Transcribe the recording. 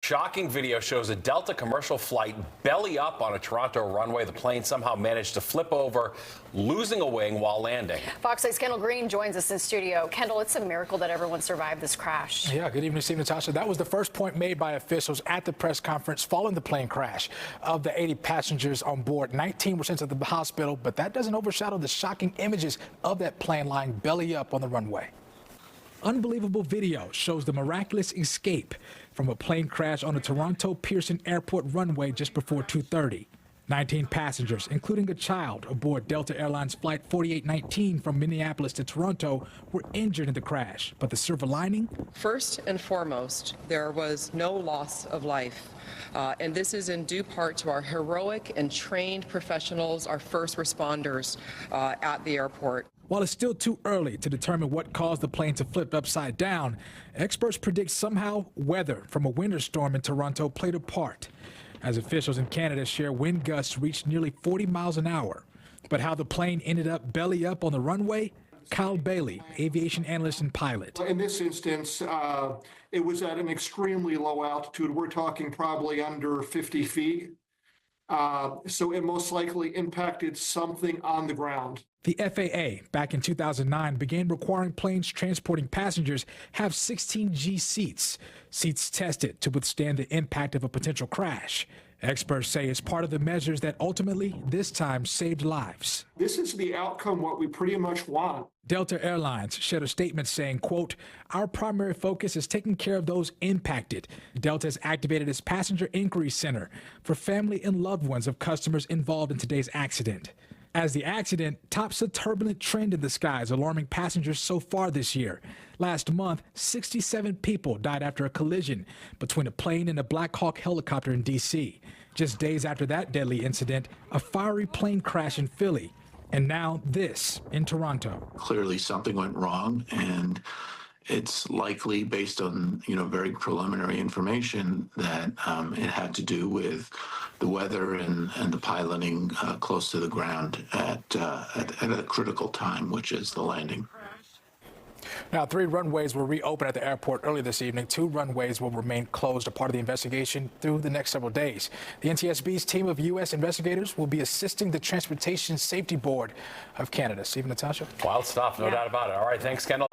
Shocking video shows a Delta commercial flight belly up on a Toronto runway. The plane somehow managed to flip over, losing a wing while landing. Fox 8's Kendall Green joins us in studio. Kendall, it's a miracle that everyone survived this crash. Yeah, good evening, Steve, Natasha. That was the first point made by officials at the press conference following the plane crash. Of the 80 passengers on board, 19 were sent to the hospital, but that doesn't overshadow the shocking images of that plane lying belly up on the runway. Unbelievable video shows the miraculous escape from a plane crash on the Toronto Pearson Airport runway just before 2:30. 19 passengers, including a child aboard Delta Airlines Flight 4819 from Minneapolis to Toronto, were injured in the crash. But the silver lining? First and foremost, there was no loss of life. And this is in due part to our heroic and trained professionals, our first responders at the airport. While it's still too early to determine what caused the plane to flip upside down, experts predict somehow weather from a winter storm in Toronto played a part, as officials in Canada share wind gusts reached nearly 40 miles an hour. But how the plane ended up belly up on the runway? Kyle Bailey, aviation analyst and pilot. In this instance, it was at an extremely low altitude. We're talking probably under 50 feet. So it most likely impacted something on the ground. The FAA, back in 2009, began requiring planes transporting passengers have 16G seats, seats tested to withstand the impact of a potential crash. Experts say it's part of the measures that ultimately, this time, saved lives. This is the outcome what we pretty much want. Delta Airlines shared a statement saying, quote, "Our primary focus is taking care of those impacted. Delta has activated its passenger inquiry center for family and loved ones of customers involved in today's accident." As the accident tops a turbulent trend in the skies, alarming passengers so far this year. Last month, 67 people died after a collision between a plane and a Black Hawk helicopter in D.C. Just days after that deadly incident, a fiery plane crash in Philly. And now this in Toronto. Clearly something went wrong, and it's likely, based on very preliminary information, that it had to do with the weather and the piloting close to the ground at a critical time, which is the landing. Now, 3 runways will reopen at the airport early this evening. 2 runways will remain closed, a part of the investigation through the next several days. The NTSB's team of U.S. investigators will be assisting the Transportation Safety Board of Canada. Steve, Natasha. Wild stuff, no doubt about it. All right, thanks, Kendall.